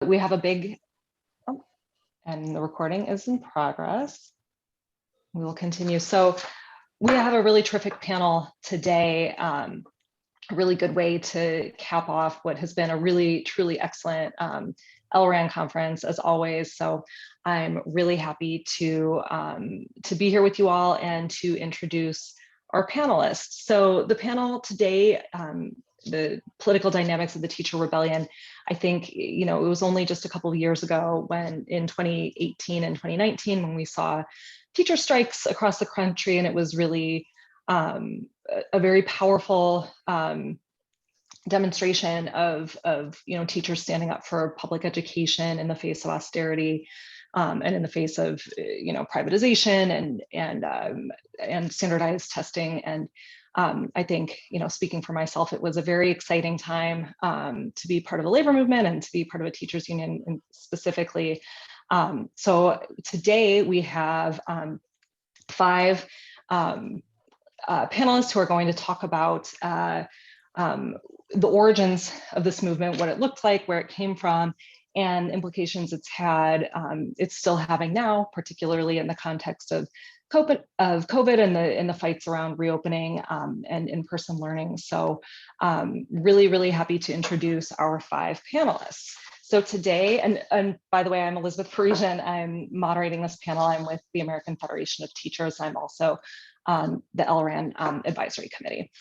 we have a big, oh, and the recording is in progress. We will continue. So we have a really terrific panel today. A really good way to cap off what has been a really, truly excellent LRAN conference as always. So I'm really happy to be here with you all and to introduce our panelists. So the panel today, the political dynamics of the teacher rebellion, I think, it was only just a couple of years ago when in 2018 and 2019, when we saw teacher strikes across the country, and it was really a very powerful demonstration of teachers standing up for public education in the face of austerity, and in the face of privatization and standardized testing. And I think, speaking for myself, it was a very exciting time to be part of the labor movement and to be part of a teachers union specifically. So today we have 5 panelists who are going to talk about the origins of this movement, what it looked like, where it came from, and implications it's had, it's still having now, particularly in the context of COVID and the fights around reopening and in-person learning. So really, really happy to introduce our 5 panelists. So today, and by the way, I'm Elizabeth Parisian. I'm moderating this panel. I'm with the American Federation of Teachers. I'm also on the LRAN Advisory Committee.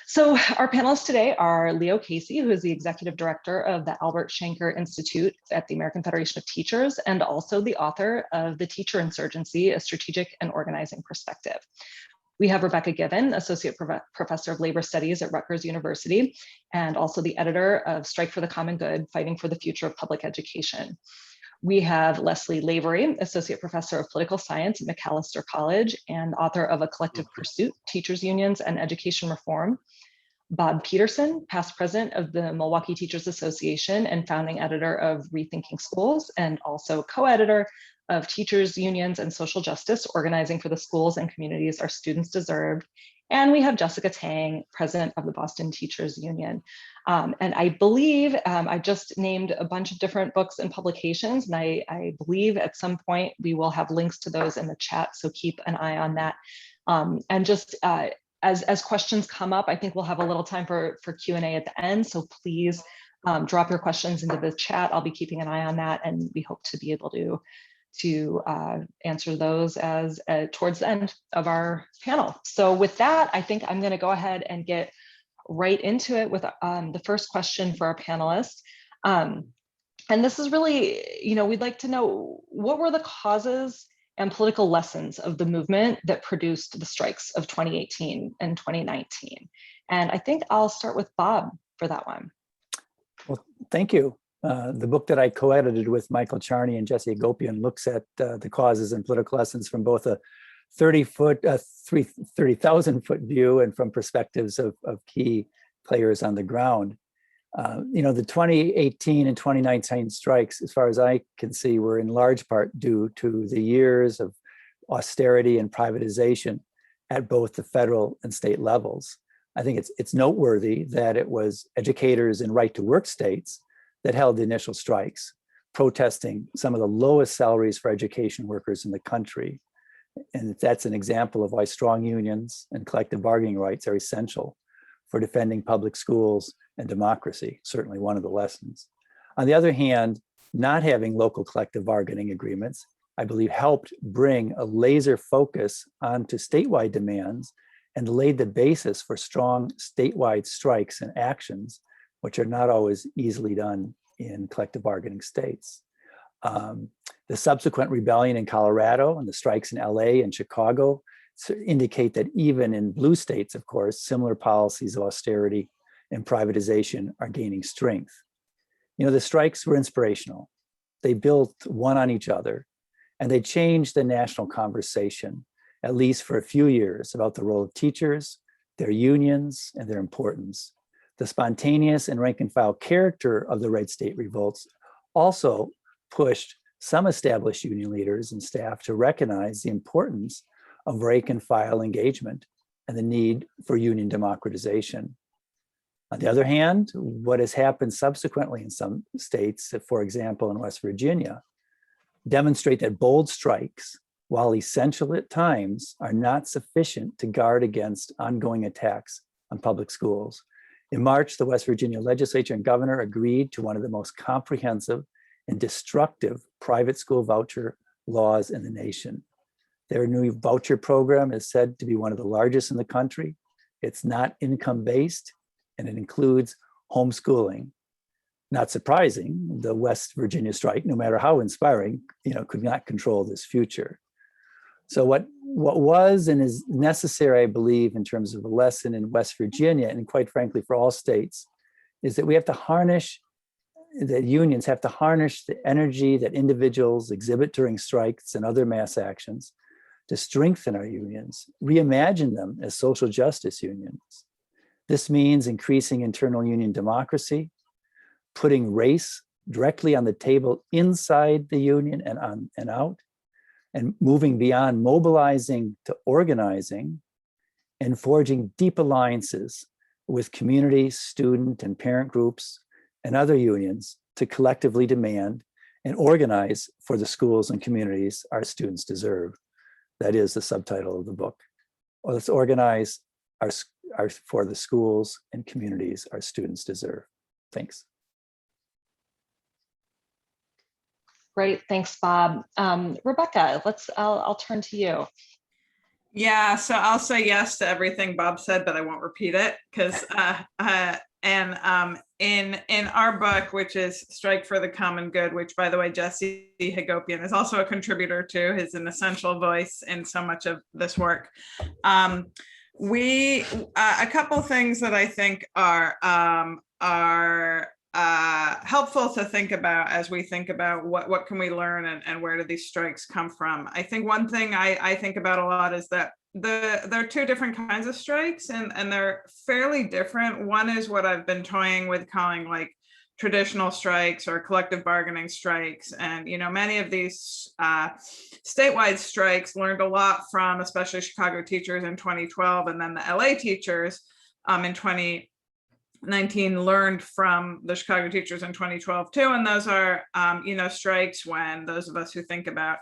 So our panelists today are Leo Casey, who is the Executive Director of the Albert Shanker Institute at the American Federation of Teachers, and also the author of The Teacher Insurgency, A Strategic and Organizing Perspective. We have Rebecca Given, Associate Professor of Labor Studies at Rutgers University, and also the editor of Strike for the Common Good, Fighting for the Future of Public Education. We have Leslie Lavery, Associate Professor of Political Science at Macalester College and author of A Collective Pursuit, Teachers Unions and Education Reform. Bob Peterson, past president of the Milwaukee Teachers Association and founding editor of Rethinking Schools, and also co-editor of Teachers Unions and Social Justice, Organizing for the Schools and Communities Our Students Deserve. And we have Jessica Tang, president of the Boston Teachers Union. And I believe I just named a bunch of different books and publications, and I believe at some point we will have links to those in the chat, so keep an eye on that. And just as questions come up, I think we'll have a little time for Q&A at the end, so please drop your questions into the chat. I'll be keeping an eye on that, and we hope to be able to answer those as towards the end of our panel. So with that, I think I'm going to go ahead and get right into it with the first question for our panelists. And this is really, we'd like to know, what were the causes and political lessons of the movement that produced the strikes of 2018 and 2019? And I think I'll start with Bob for that one. Well, thank you. The book that I co-edited with Michael Charney and Jesse Agopian looks at the causes and political lessons from both a 30,000 foot view and from perspectives of key players on the ground. The 2018 and 2019 strikes, as far as I can see, were in large part due to the years of austerity and privatization at both the federal and state levels. I think it's noteworthy that it was educators in right-to-work states that held the initial strikes, protesting some of the lowest salaries for education workers in the country. And that's an example of why strong unions and collective bargaining rights are essential for defending public schools and democracy, certainly one of the lessons. On the other hand, not having local collective bargaining agreements, I believe, helped bring a laser focus onto statewide demands and laid the basis for strong statewide strikes and actions, which are not always easily done in collective bargaining states. The subsequent rebellion in Colorado and the strikes in LA and Chicago indicate that even in blue states, of course, similar policies of austerity and privatization are gaining strength. The strikes were inspirational. They built one on each other, and they changed the national conversation, at least for a few years, about the role of teachers, their unions, and their importance. The spontaneous and rank and file character of the red state revolts also pushed some established union leaders and staff to recognize the importance of rank and file engagement and the need for union democratization. On the other hand, what has happened subsequently in some states, for example, in West Virginia, demonstrate that bold strikes, while essential at times, are not sufficient to guard against ongoing attacks on public schools. In March, the West Virginia legislature and governor agreed to one of the most comprehensive and destructive private school voucher laws in the nation. Their new voucher program is said to be one of the largest in the country. It's not income-based, and it includes homeschooling. Not surprising, the West Virginia strike, no matter how inspiring, could not control this future. So what was and is necessary, I believe, in terms of a lesson in West Virginia, and quite frankly for all states, is that we have to harness, that unions have to harness the energy that individuals exhibit during strikes and other mass actions to strengthen our unions, reimagine them as social justice unions. This means increasing internal union democracy, putting race directly on the table inside the union and out, and moving beyond mobilizing to organizing, and forging deep alliances with community, student, and parent groups and other unions to collectively demand and organize for the schools and communities our students deserve. That is the subtitle of the book. Well, let's organize for the schools and communities our students deserve. Thanks. Great, thanks, Bob. Rebecca, I'll turn to you. Yeah, so I'll say yes to everything Bob said, but I won't repeat it because in our book, which is Strike for the Common Good, which, by the way, Jesse Hagopian is also a contributor to, is an essential voice in so much of this work. We a couple things that I think are helpful to think about as we think about what can we learn and where do these strikes come from. I think one thing I think about a lot is that there are two different kinds of strikes and they're fairly different. One is what I've been toying with calling like traditional strikes or collective bargaining strikes. And, many of these statewide strikes learned a lot from, especially Chicago teachers in 2012, and then the LA teachers in 2019 learned from the Chicago teachers in 2012 too. And those are, strikes when those of us who think about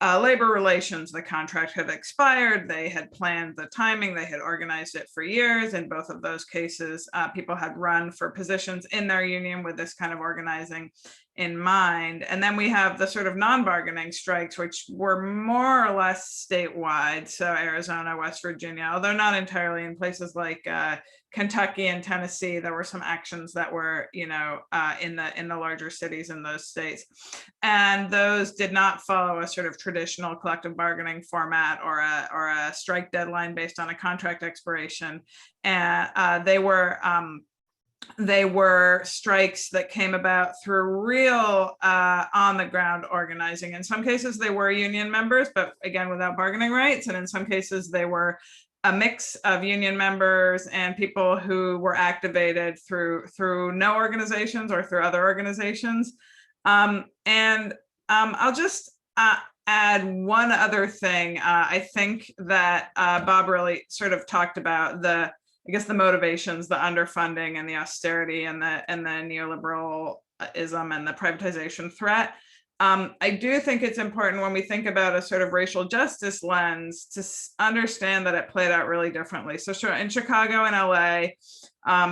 labor relations, the contract had expired, they had planned the timing, they had organized it for years. In both of those cases, people had run for positions in their union with this kind of organizing in mind. And then we have the sort of non-bargaining strikes, which were more or less statewide. So Arizona, West Virginia, although not entirely, in places like Kentucky and Tennessee, there were some actions that were, in the larger cities in those states. And those did not follow a sort of traditional collective bargaining format or a strike deadline based on a contract expiration. And they were strikes that came about through real on the ground organizing. In some cases, they were union members, but again, without bargaining rights. And in some cases, they were a mix of union members and people who were activated through no organizations or through other organizations. I'll just add one other thing. I think that Bob really sort of talked about the motivations, the underfunding and the austerity and the neoliberalism and the privatization threat. I do think it's important when we think about a sort of racial justice lens to understand that it played out really differently. So in Chicago and LA,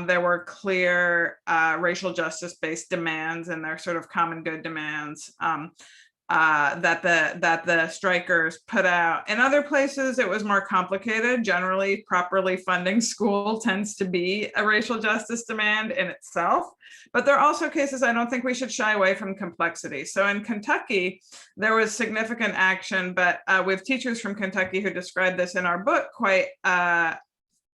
there were clear racial justice-based demands and their sort of common good demands that the strikers put out. In other places, it was more complicated. Generally, properly funding school tends to be a racial justice demand in itself. But there are also cases I don't think we should shy away from complexity. So in Kentucky, there was significant action, but with teachers from Kentucky who described this in our book quite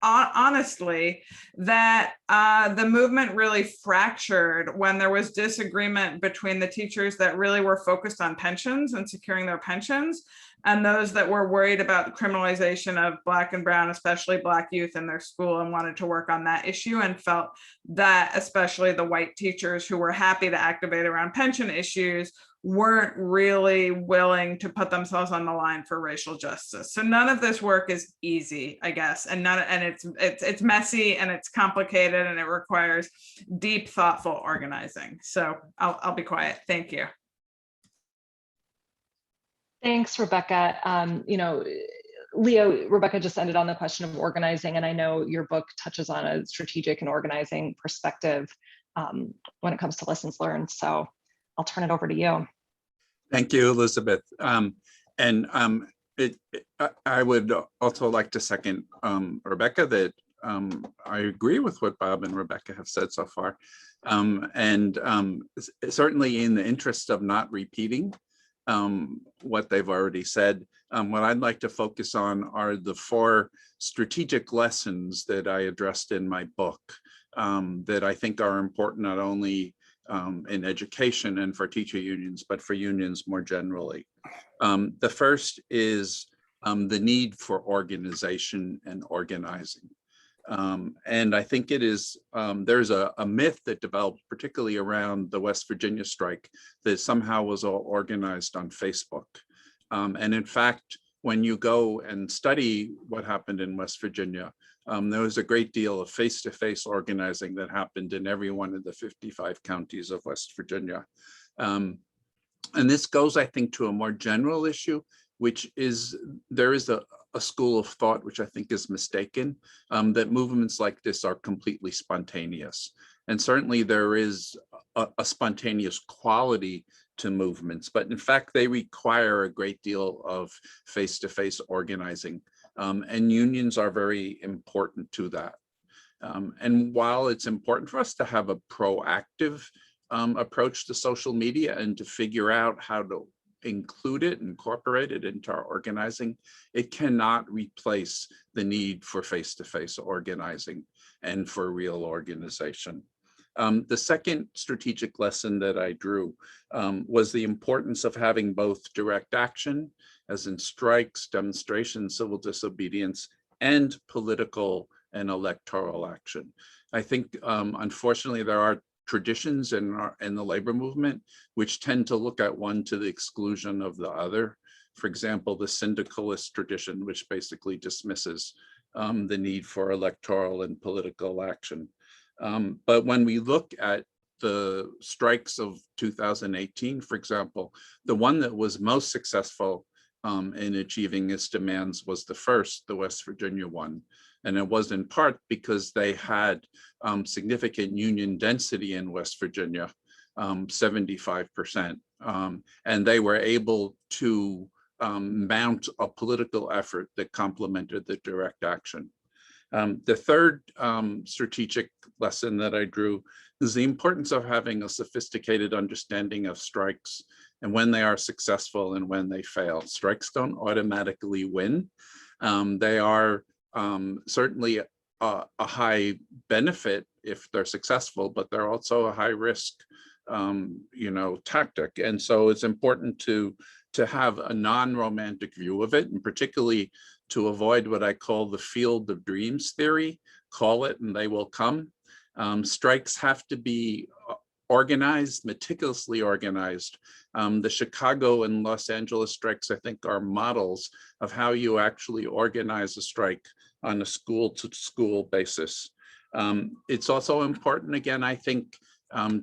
honestly, that the movement really fractured when there was disagreement between the teachers that really were focused on pensions and securing their pensions and those that were worried about the criminalization of Black and brown, especially Black youth in their school, and wanted to work on that issue, and felt that especially the white teachers who were happy to activate around pension issues weren't really willing to put themselves on the line for racial justice. So none of this work is easy, I guess, and it's messy and it's complicated and it requires deep, thoughtful organizing. So I'll be quiet. Thank you. Thanks, Rebecca. Leo, Rebecca just ended on the question of organizing, and I know your book touches on a strategic and organizing perspective when it comes to lessons learned. So I'll turn it over to you. Thank you, Elizabeth. I would also like to second Rebecca that I agree with what Bob and Rebecca have said so far. Certainly in the interest of not repeating what they've already said, what I'd like to focus on are the 4 strategic lessons that I addressed in my book that I think are important not only in education and for teacher unions, but for unions more generally. The first is the need for organization and organizing. And I think it is, there's a myth that developed particularly around the West Virginia strike that somehow was all organized on Facebook. And in fact, when you go and study what happened in West Virginia, there was a great deal of face-to-face organizing that happened in every one of the 55 counties of West Virginia. And this goes, I think, to a more general issue, which is there is a school of thought, which I think is mistaken, that movements like this are completely spontaneous. And certainly there is a spontaneous quality to movements, but in fact, they require a great deal of face-to-face organizing. And unions are very important to that. And while it's important for us to have a proactive approach to social media and to figure out how to include it, incorporate it into our organizing, it cannot replace the need for face-to-face organizing and for real organization. The second strategic lesson that I drew was the importance of having both direct action, as in strikes, demonstrations, civil disobedience, and political and electoral action. I think, unfortunately, there are traditions in the labor movement which tend to look at one to the exclusion of the other. For example, the syndicalist tradition, which basically dismisses the need for electoral and political action. But when we look at the strikes of 2018, for example, the one that was most successful in achieving its demands was the West Virginia one. And it was in part because they had significant union density in West Virginia, 75%. And they were able to mount a political effort that complemented the direct action. The third strategic lesson that I drew is the importance of having a sophisticated understanding of strikes and when they are successful and when they fail. Strikes don't automatically win. They are certainly a high benefit if they're successful, but they're also a high risk, tactic. And so it's important to have a non-romantic view of it, and particularly to avoid what I call the field of dreams theory. Call it and they will come. Strikes have to be organized, meticulously organized. The Chicago and Los Angeles strikes, I think, are models of how you actually organize a strike on a school-to-school basis. It's also important, again, I think,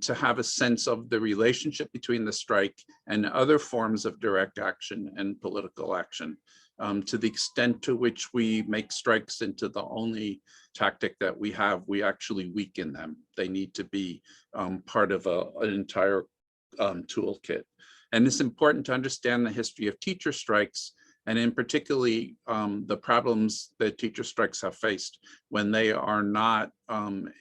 to have a sense of the relationship between the strike and other forms of direct action and political action. To the extent to which we make strikes into the only tactic that we have, we actually weaken them. They need to be part of an entire toolkit. And it's important to understand the history of teacher strikes, and in particularly the problems that teacher strikes have faced when they are not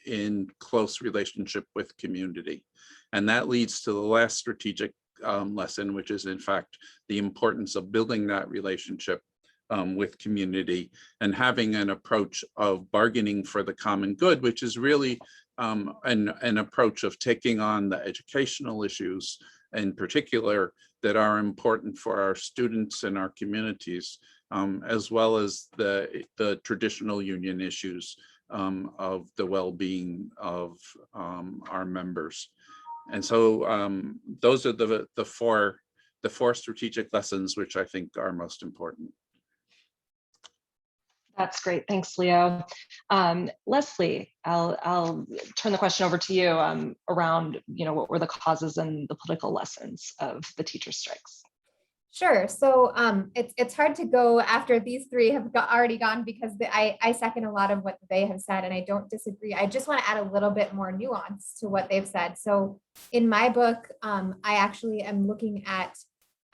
in close relationship with community. And that leads to the last strategic lesson, which is in fact the importance of building that relationship with community and having an approach of bargaining for the common good, which is really an approach of taking on the educational issues in particular that are important for our students and our communities, as well as the traditional union issues of the well-being of our members. And so those are the four strategic lessons which I think are most important. That's great. Thanks, Leo. Leslie, I'll turn the question over to you around, what were the causes and the political lessons of the teacher strikes? Sure. So it's hard to go after these three have already gone, because I second a lot of what they have said, and I don't disagree. I just want to add a little bit more nuance to what they've said. So in my book, I actually am looking at,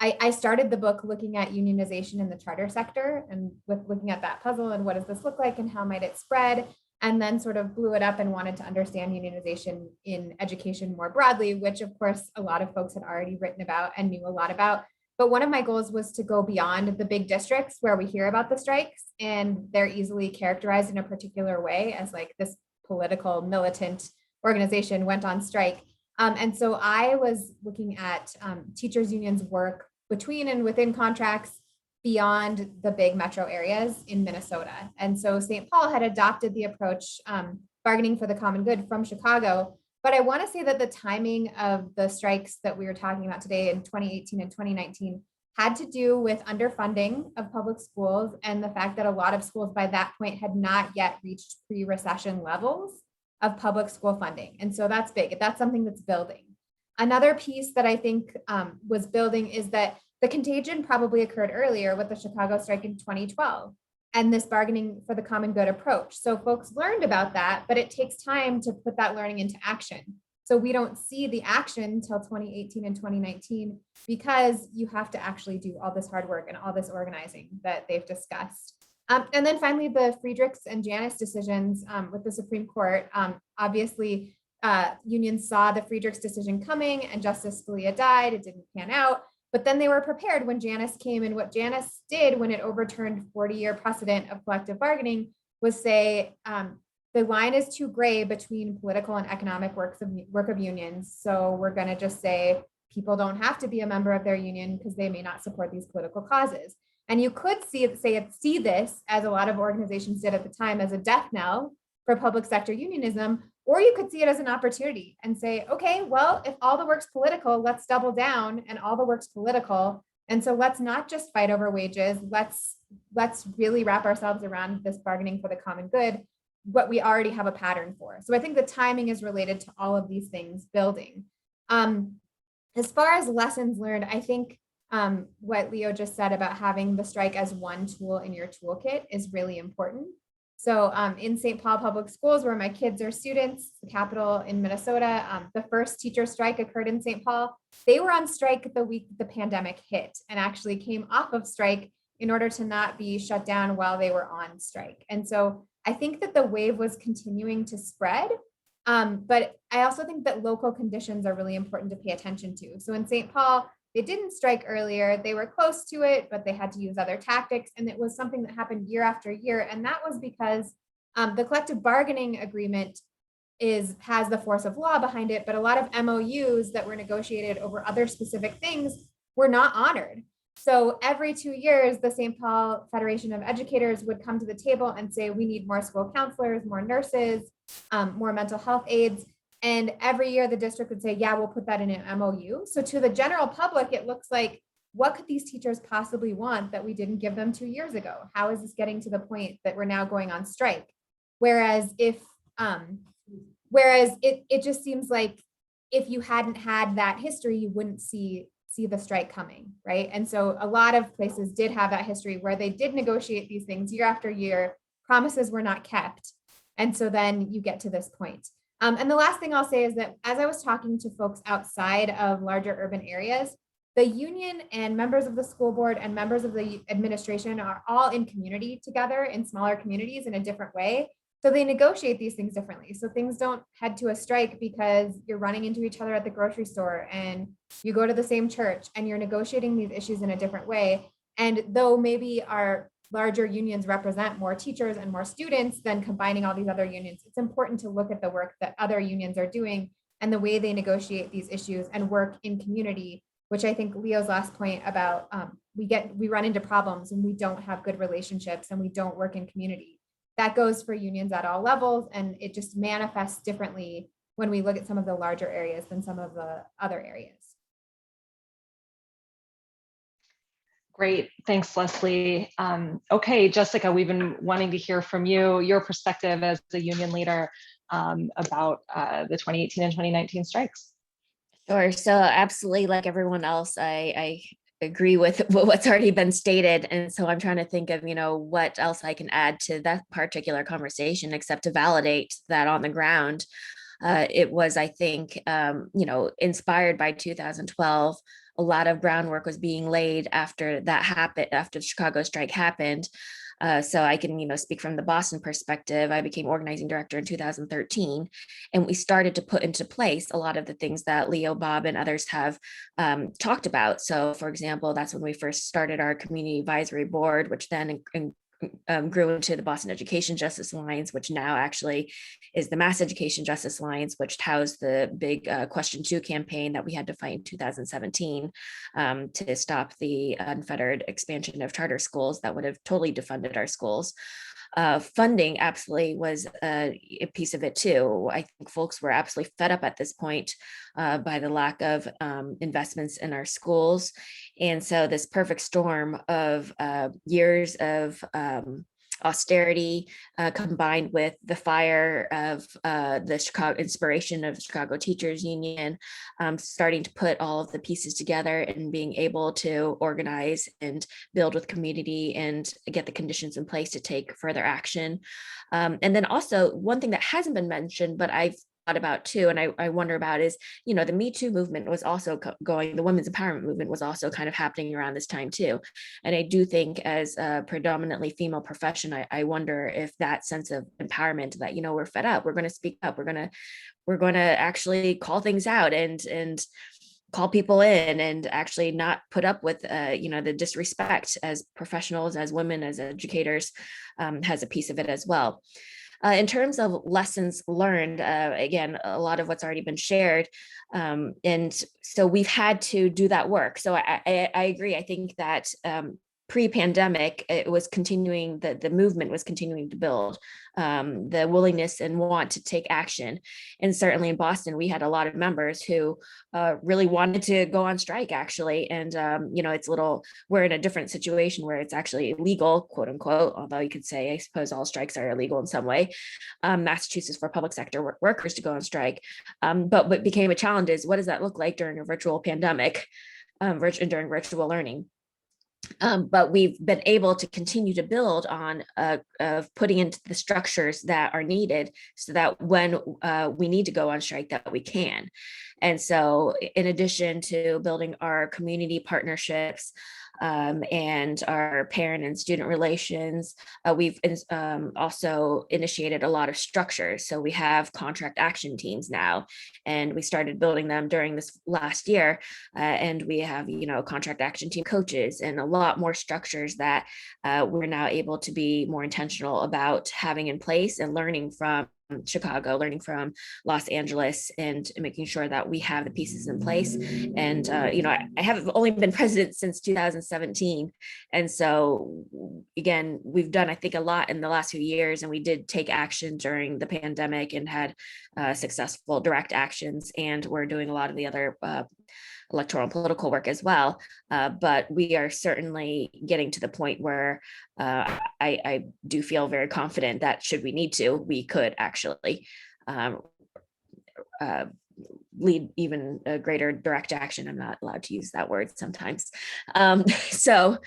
I started the book looking at unionization in the charter sector, and with looking at that puzzle and what does this look like and how might it spread, and then sort of blew it up and wanted to understand unionization in education more broadly, which of course a lot of folks had already written about and knew a lot about. But one of my goals was to go beyond the big districts where we hear about the strikes, and they're easily characterized in a particular way as like this political militant organization went on strike. And so I was looking at teachers unions work between and within contracts beyond the big metro areas in Minnesota. And so St. Paul had adopted the approach, bargaining for the common good, from Chicago. But I want to say that the timing of the strikes that we were talking about today in 2018 and 2019 had to do with underfunding of public schools, and the fact that a lot of schools by that point had not yet reached pre-recession levels of public school funding. And so that's big. That's something that's building. Another piece that I think was building is that the contagion probably occurred earlier with the Chicago strike in 2012. And this bargaining for the common good approach. So folks learned about that, but it takes time to put that learning into action. So we don't see the action until 2018 and 2019, because you have to actually do all this hard work and all this organizing that they've discussed. And then finally, the Friedrichs and Janus decisions with the Supreme Court. Obviously, unions saw the Friedrichs decision coming, and Justice Scalia died. It didn't pan out. But then they were prepared when Janus came, and what Janus did when it overturned 40-year precedent of collective bargaining was say, the line is too gray between political and economic work of unions. So we're going to just say people don't have to be a member of their union because they may not support these political causes. And you could see this, as a lot of organizations did at the time, as a death knell for public sector unionism. Or you could see it as an opportunity and say, okay, well, if all the work's political, let's double down, and all the work's political. And so let's not just fight over wages. Let's really wrap ourselves around this bargaining for the common good, what we already have a pattern for. So I think the timing is related to all of these things building. As far as lessons learned, I think what Leo just said about having the strike as one tool in your toolkit is really important. So in St. Paul Public Schools, where my kids are students, the capital in Minnesota, the first teacher strike occurred in St. Paul. They were on strike the week the pandemic hit, and actually came off of strike in order to not be shut down while they were on strike. And so I think that the wave was continuing to spread, but I also think that local conditions are really important to pay attention to. So in St. Paul, they didn't strike earlier. They were close to it, but they had to use other tactics. And it was something that happened year after year. And that was because the collective bargaining agreement has the force of law behind it, but a lot of MOUs that were negotiated over other specific things were not honored. So every 2 years, the St. Paul Federation of Educators would come to the table and say, we need more school counselors, more nurses, more mental health aides. And every year the district would say, yeah, we'll put that in an MOU. So to the general public, it looks like, what could these teachers possibly want that we didn't give them 2 years ago? How is this getting to the point that we're now going on strike? Whereas it just seems like if you hadn't had that history, you wouldn't see the strike coming, right? And so a lot of places did have that history where they did negotiate these things year after year, promises were not kept. And so then you get to this point. And the last thing I'll say is that as I was talking to folks outside of larger urban areas, the union and members of the school board and members of the administration are all in community together in smaller communities in a different way. So they negotiate these things differently. So things don't head to a strike because you're running into each other at the grocery store and you go to the same church and you're negotiating these issues in a different way. And though maybe our larger unions represent more teachers and more students than combining all these other unions, it's important to look at the work that other unions are doing and the way they negotiate these issues and work in community, which I think Leo's last point about we run into problems and we don't have good relationships and we don't work in community. That goes for unions at all levels, and it just manifests differently when we look at some of the larger areas than some of the other areas. Great, thanks, Leslie. Okay, Jessica, we've been wanting to hear from you, your perspective as a union leader about the 2018 and 2019 strikes. Sure. So absolutely, like everyone else, I agree with what's already been stated. And so I'm trying to think of, what else I can add to that particular conversation, except to validate that on the ground. It was, I think, inspired by 2012. A lot of groundwork was being laid after that happened, after the Chicago strike happened. So I can, speak from the Boston perspective. I became organizing director in 2013, and we started to put into place a lot of the things that Leo, Bob, and others have talked about. So, for example, that's when we first started our community advisory board, which then grew into the Boston Education Justice Alliance, which now actually is the Mass Education Justice Alliance, which housed the big Question 2 campaign that we had to fight in 2017 to stop the unfettered expansion of charter schools that would have totally defunded our schools. Funding absolutely was a piece of it too. I think folks were absolutely fed up at this point by the lack of investments in our schools. And so this perfect storm of years of austerity combined with the fire of the Chicago inspiration of the Chicago Teachers Union, starting to put all of the pieces together and being able to organize and build with community and get the conditions in place to take further action. And then also one thing that hasn't been mentioned, but I've thought about too, and I wonder about is, the Me Too movement was also going, the women's empowerment movement was also kind of happening around this time too. And I do think as a predominantly female profession, I wonder if that sense of empowerment that, we're fed up, we're going to speak up, we're going to actually call things out and call people in and actually not put up with, the disrespect as professionals, as women, as educators, has a piece of it as well. In terms of lessons learned, again, a lot of what's already been shared. And so we've had to do that work. So I agree. I think that pre-pandemic, it was continuing, the movement was continuing to build the willingness and want to take action. And certainly in Boston, we had a lot of members who really wanted to go on strike, actually. And, we're in a different situation where it's actually illegal, quote unquote, although you could say, I suppose all strikes are illegal in some way. Massachusetts for public sector workers to go on strike. But what became a challenge is, what does that look like during a virtual pandemic, during virtual learning? But we've been able to continue to build on of putting into the structures that are needed so that when we need to go on strike, that we can. And so in addition to building our community partnerships and our parent and student relations, we've also initiated a lot of structures. So we have contract action teams now, and we started building them during this last year. And we have, contract action team coaches and a lot more structures that we're now able to be more intentional about having in place and learning from Chicago, learning from Los Angeles, and making sure that we have the pieces in place. And, I have only been president since 2017. And so again, we've done, I think, a lot in the last few years, and we did take action during the pandemic and had successful direct actions. And we're doing a lot of the other electoral and political work as well. But we are certainly getting to the point where I do feel very confident that should we need to, we could actually lead even a greater direct action. I'm not allowed to use that word sometimes. So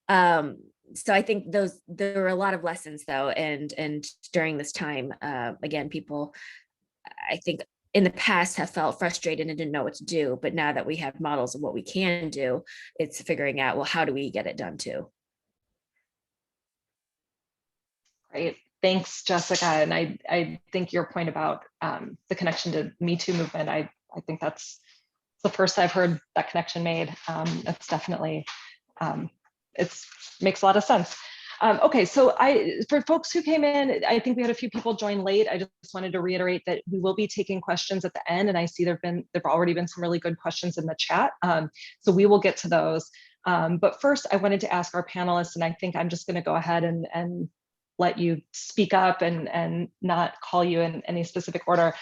I think there were a lot of lessons though. And during this time, again, people, I think, in the past have felt frustrated and didn't know what to do. But now that we have models of what we can do, it's figuring out, well, how do we get it done too? Great. Thanks, Jessica. And I think your point about the connection to Me Too movement, I think that's the first I've heard that connection made. That's definitely, it makes a lot of sense. Okay, so for folks who came in, I think we had a few people join late. I just wanted to reiterate that we will be taking questions at the end, and I see there've already been some really good questions in the chat. So we will get to those. But first, I wanted to ask our panelists, and I think I'm just going to go ahead and let you speak up and not call you in any specific order.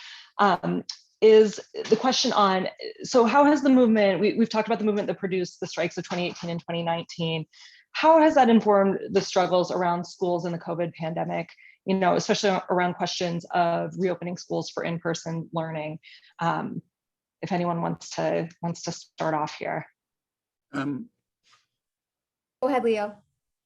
Is the question on, so how has the movement, we've talked about the movement that produced the strikes of 2018 and 2019. How has that informed the struggles around schools in the COVID pandemic, you know, especially around questions of reopening schools for in-person learning? If anyone wants to start off here. Go ahead, Leo.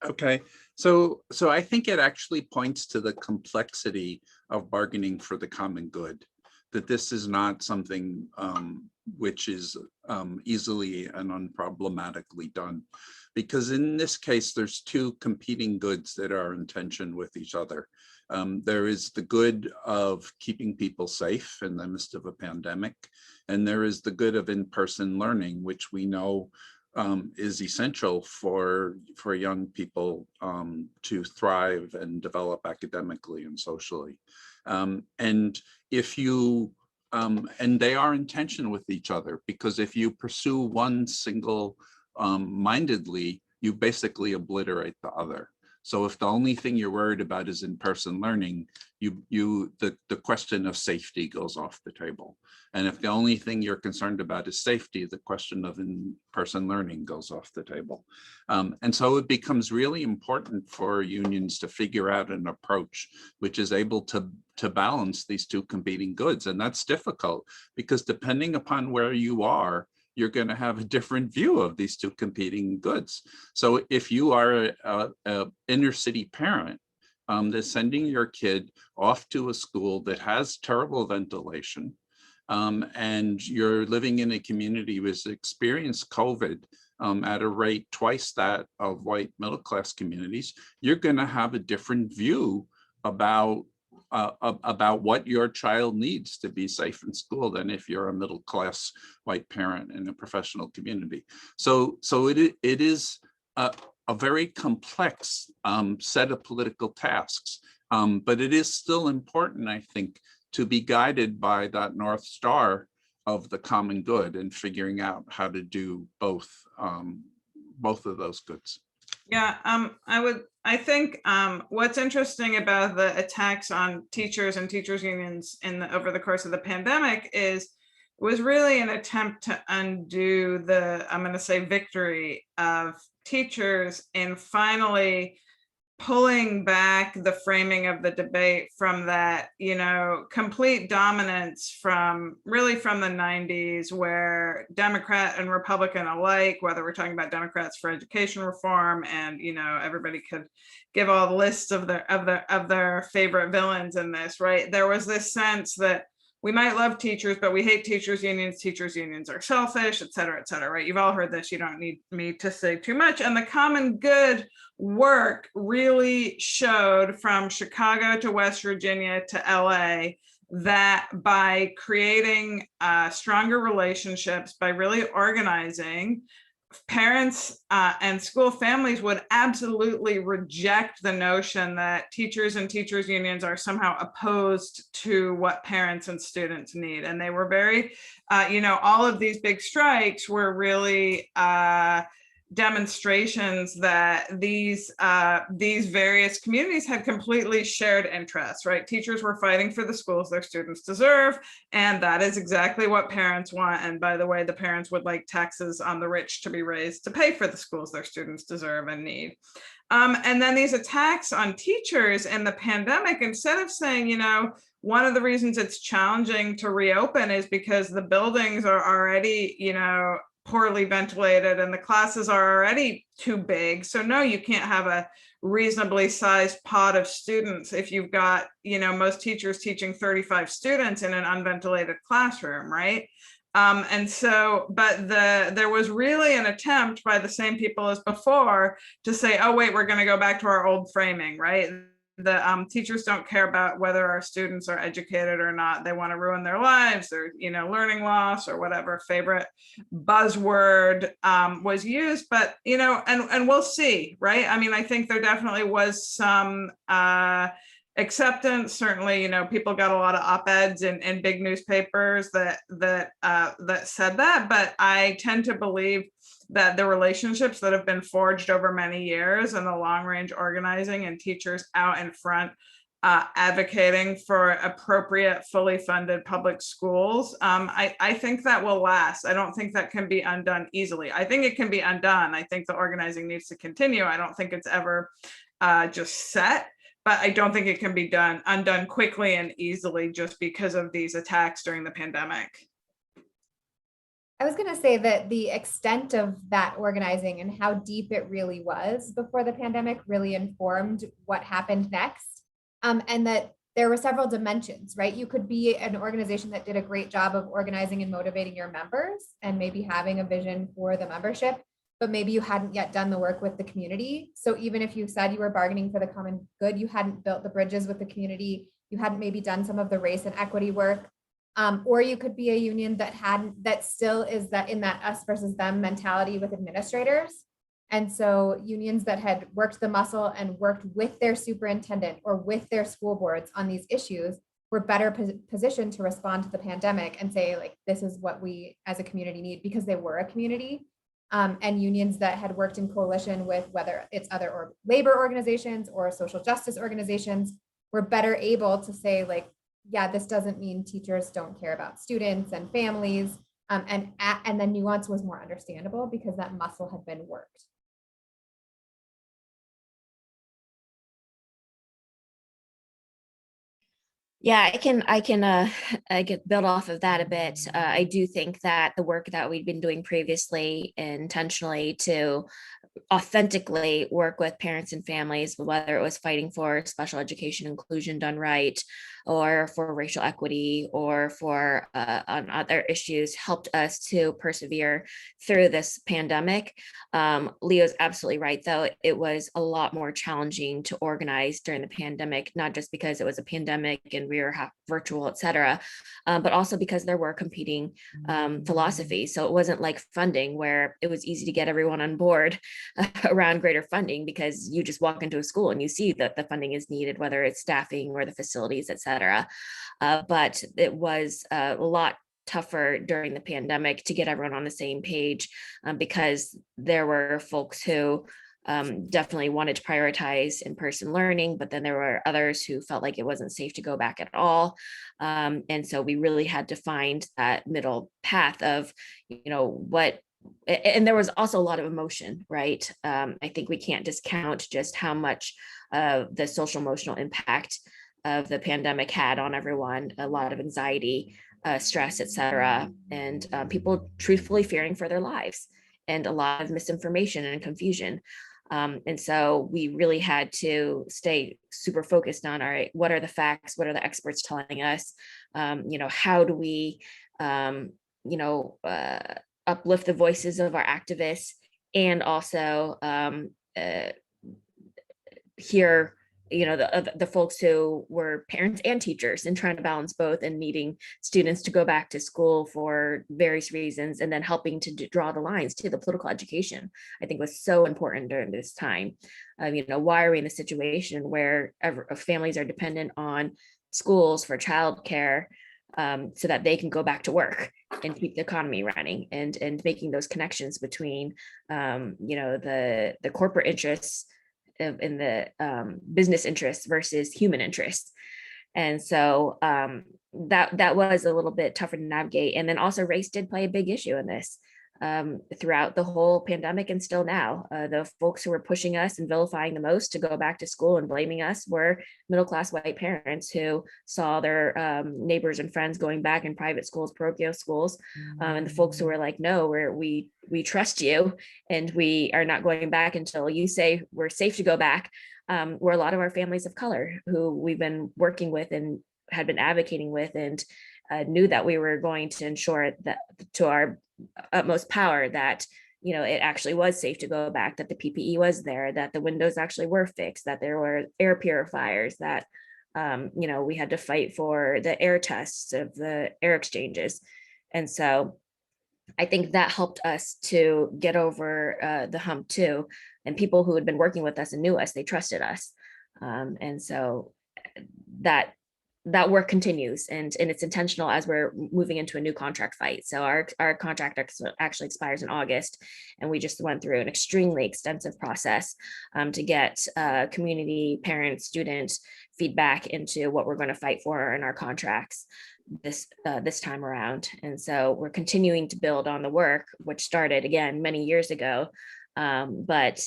Okay, so I think it actually points to the complexity of bargaining for the common good, that this is not something which is easily and unproblematically done. Because in this case, there's two competing goods that are in tension with each other. There is the good of keeping people safe in the midst of a pandemic, and there is the good of in-person learning, which we know is essential for young people to thrive and develop academically and socially. And if you, and they are in tension with each other, because if you pursue one single mindedly, you basically obliterate the other. So if the only thing you're worried about is in-person learning, the question of safety goes off the table. And if the only thing you're concerned about is safety, the question of in-person learning goes off the table. And so it becomes really important for unions to figure out an approach which is able to balance these two competing goods. And that's difficult because depending upon where you are, you're going to have a different view of these two competing goods. So if you are a inner city parent that's sending your kid off to a school that has terrible ventilation, and you're living in a community which experienced COVID at a rate twice that of white middle-class communities, you're going to have a different view about what your child needs to be safe in school than if you're a middle-class white parent in a professional community. So it is a very complex set of political tasks, but it is still important, I think, to be guided by that North Star of the common good and figuring out how to do both of those goods. Yeah, I think what's interesting about the attacks on teachers and teachers unions over the course of the pandemic is it was really an attempt to undo the, I'm going to say, victory of teachers in finally pulling back the framing of the debate from that, you know, complete dominance from the 90s, where Democrat and Republican alike, whether we're talking about Democrats for education reform, and, you know, everybody could give all the lists of their favorite villains in this, right? There was this sense that we might love teachers, but we hate teachers unions are selfish, et cetera, right? You've all heard this, you don't need me to say too much. And the common good work really showed from Chicago to West Virginia to LA that by creating stronger relationships, by really organizing, parents and school families would absolutely reject the notion that teachers and teachers unions are somehow opposed to what parents and students need. And they were very, you know, all of these big strikes were really demonstrations that these various communities had completely shared interests, right? Teachers were fighting for the schools their students deserve, and that is exactly what parents want. And by the way, the parents would like taxes on the rich to be raised to pay for the schools their students deserve and need. And then these attacks on teachers in the pandemic, instead of saying, you know, one of the reasons it's challenging to reopen is because the buildings are already, you know, poorly ventilated and the classes are already too big. So no, you can't have a reasonably sized pod of students if you've got, you know, most teachers teaching 35 students in an unventilated classroom, right? And so, but there was really an attempt by the same people as before to say, oh, wait, we're going to go back to our old framing, right? the teachers don't care about whether our students are educated or not. They want to ruin their lives, or learning loss, or whatever favorite buzzword was used. But and we'll see, right? I mean, I think there definitely was some acceptance. Certainly, people got a lot of op-eds in big newspapers that said that. But I tend to believe that the relationships that have been forged over many years, and the long range organizing and teachers out in front advocating for appropriate, fully funded public schools, I think that will last. I don't think that can be undone easily. I think it can be undone. I think the organizing needs to continue. I don't think it's ever just set, but I don't think it can be undone quickly and easily just because of these attacks during the pandemic. I was going to say that the extent of that organizing and how deep it really was before the pandemic really informed what happened next. And that there were several dimensions, right? You could be an organization that did a great job of organizing and motivating your members and maybe having a vision for the membership, but maybe you hadn't yet done the work with the community. So even if you said you were bargaining for the common good, you hadn't built the bridges with the community, you hadn't maybe done some of the race and equity work. Or you could be a union that still is that in that us versus them mentality with administrators. And so unions that had worked the muscle and worked with their superintendent or with their school boards on these issues were better positioned to respond to the pandemic and say, like, this is what we as a community need, because they were a community. And unions that had worked in coalition with whether it's other labor organizations or social justice organizations were better able to say, like, yeah, this doesn't mean teachers don't care about students and families. And the nuance was more understandable because that muscle had been worked. Yeah, I get build off of that a bit. I do think that the work that we'd been doing previously intentionally to authentically work with parents and families, whether it was fighting for special education inclusion done right, or for racial equity, or for on other issues, helped us to persevere through this pandemic. Leo's absolutely right, though. It was a lot more challenging to organize during the pandemic, not just because it was a pandemic and we were virtual, et cetera, but also because there were competing philosophies. So it wasn't like funding, where it was easy to get everyone on board around greater funding, because you just walk into a school and you see that the funding is needed, whether it's staffing or the facilities, et cetera. But it was a lot tougher during the pandemic to get everyone on the same page, because there were folks who definitely wanted to prioritize in-person learning, but then there were others who felt like it wasn't safe to go back at all. And so we really had to find that middle path of, and there was also a lot of emotion, right? I think we can't discount just how much the social emotional impact of the pandemic had on everyone. A lot of anxiety, stress, et cetera, and people truthfully fearing for their lives, and a lot of misinformation and confusion. And so we really had to stay super focused on, all right, what are the facts? What are the experts telling us? How do we, uplift the voices of our activists, and also hear the folks who were parents and teachers, and trying to balance both, and needing students to go back to school for various reasons, and then helping to draw the lines to the political education, I think, was so important during this time. Why are we in a situation where families are dependent on schools for childcare, so that they can go back to work and keep the economy running, and making those connections between the corporate interests in the business interests versus human interests. And so that was a little bit tougher to navigate. And then also race did play a big issue in this throughout the whole pandemic, and still now. The folks who were pushing us and vilifying the most to go back to school and blaming us were middle-class white parents who saw their neighbors and friends going back in private schools, parochial schools, and the folks who were like, no, we trust you, and we are not going back until you say we're safe to go back, were a lot of our families of color who we've been working with and had been advocating with, and knew that we were going to ensure that, to our utmost power, that it actually was safe to go back, that the PPE was there, that the windows actually were fixed, that there were air purifiers, that, we had to fight for the air tests of the air exchanges. And so I think that helped us to get over the hump too. And people who had been working with us and knew us, they trusted us. And so that work continues, and it's intentional as we're moving into a new contract fight. So our contract actually expires in August, and we just went through an extremely extensive process to get community, parents, students feedback into what we're going to fight for in our contracts this time around. And so we're continuing to build on the work, which started again many years ago, but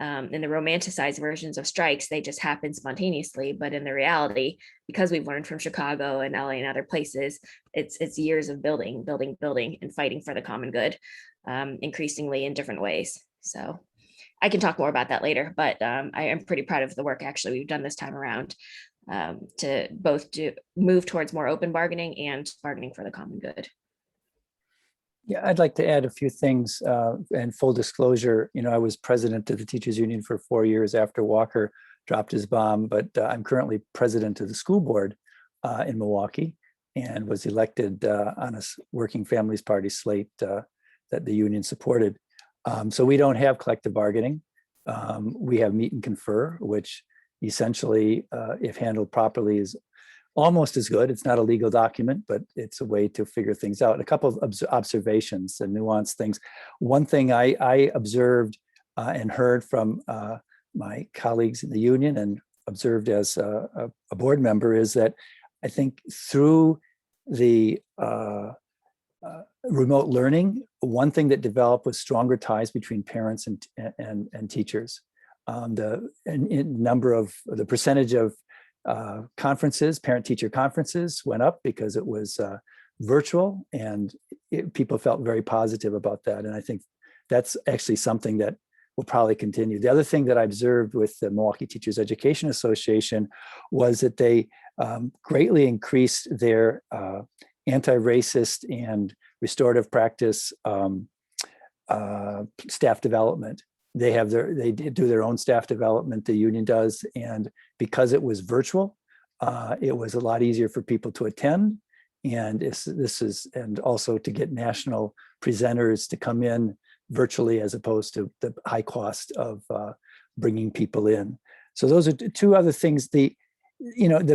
in the romanticized versions of strikes, they just happen spontaneously. But in the reality, because we've learned from Chicago and LA and other places, it's years of building, and fighting for the common good, increasingly in different ways. So I can talk more about that later, but I am pretty proud of the work actually we've done this time around, to both move towards more open bargaining and bargaining for the common good. Yeah, I'd like to add a few things, and full disclosure, I was president of the teachers union for 4 years after Walker dropped his bomb, but I'm currently president of the school board in Milwaukee, and was elected on a working families party slate that the union supported. So we don't have collective bargaining. We have meet and confer, which essentially, if handled properly, is almost as good. It's not a legal document, but it's a way to figure things out. A couple of observations and nuanced things. One thing I observed and heard from my colleagues in the union, and observed as a board member, is that I think through the remote learning, one thing that developed was stronger ties between parents and teachers. The percentage of conferences, parent-teacher conferences, went up because it was virtual, and people felt very positive about that. And I think that's actually something that will probably continue. The other thing that I observed with the Milwaukee Teachers Education Association was that they greatly increased their anti-racist and restorative practice staff development. They do their own staff development, the union does, and because it was virtual, it was a lot easier for people to attend, and and also to get national presenters to come in virtually, as opposed to the high cost of bringing people in. So those are two other things. The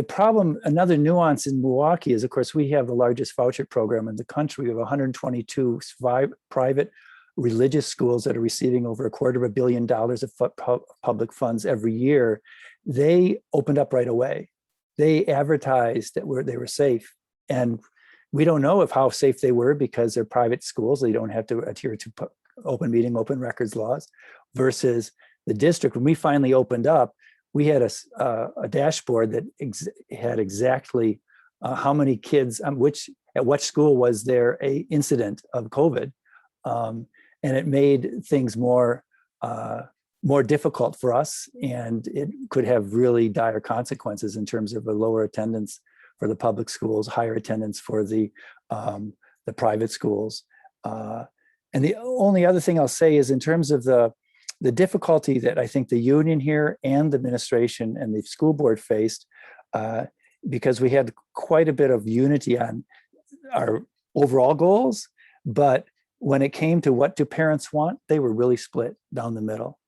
problem, another nuance in Milwaukee is, of course, we have the largest voucher program in the country. We have 122 private religious schools that are receiving over $250 million of public funds every year. They opened up right away. They advertised that they were safe, and we don't know how safe they were because they're private schools. They don't have to adhere to open meeting, open records laws, versus the district. When we finally opened up, we had a dashboard that had exactly how many kids, at what school was there a incident of COVID. And it made things more difficult for us, and it could have really dire consequences in terms of a lower attendance for the public schools, higher attendance for the private schools. And the only other thing I'll say is, in terms of the difficulty that I think the union here and the administration and the school board faced, because we had quite a bit of unity on our overall goals, but when it came to what do parents want, they were really split down the middle.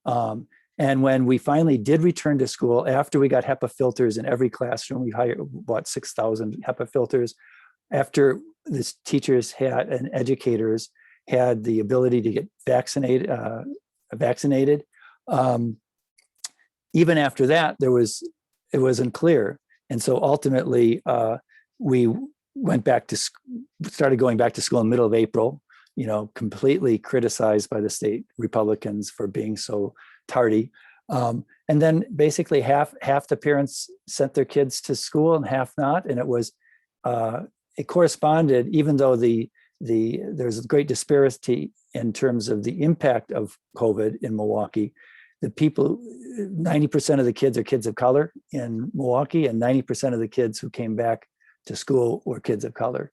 And when we finally did return to school, after we got HEPA filters in every classroom, we bought 6,000 HEPA filters. After the teachers and educators had the ability to get vaccinated, even after that, it wasn't clear. And so ultimately, we started going back to school in the middle of April, completely criticized by the state Republicans for being so tardy. And then basically half the parents sent their kids to school and half not. And it corresponded, even though there's a great disparity in terms of the impact of COVID in Milwaukee. The people, 90% of the kids are kids of color in Milwaukee, and 90% of the kids who came back to school were kids of color.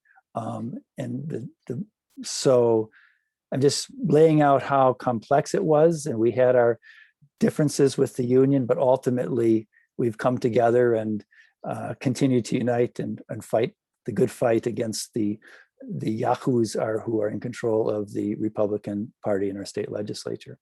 So I'm just laying out how complex it was, and we had our differences with the union, but ultimately we've come together and continue to unite and fight the good fight against the yahoos who are in control of the Republican Party in our state legislature.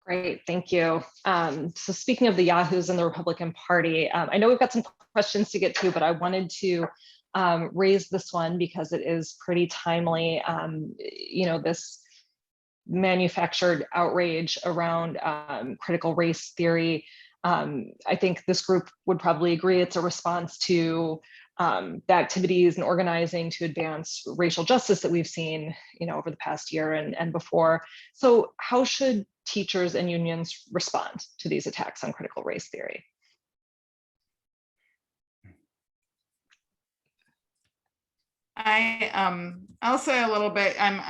Great, thank you. So speaking of the yahoos and the Republican Party, I know we've got some questions to get to, but I wanted to raise this one because it is pretty timely. This manufactured outrage around critical race theory. I think this group would probably agree it's a response to the activities and organizing to advance racial justice that we've seen, over the past year and before. So how should teachers and unions respond to these attacks on critical race theory? I'll say a little bit. I'm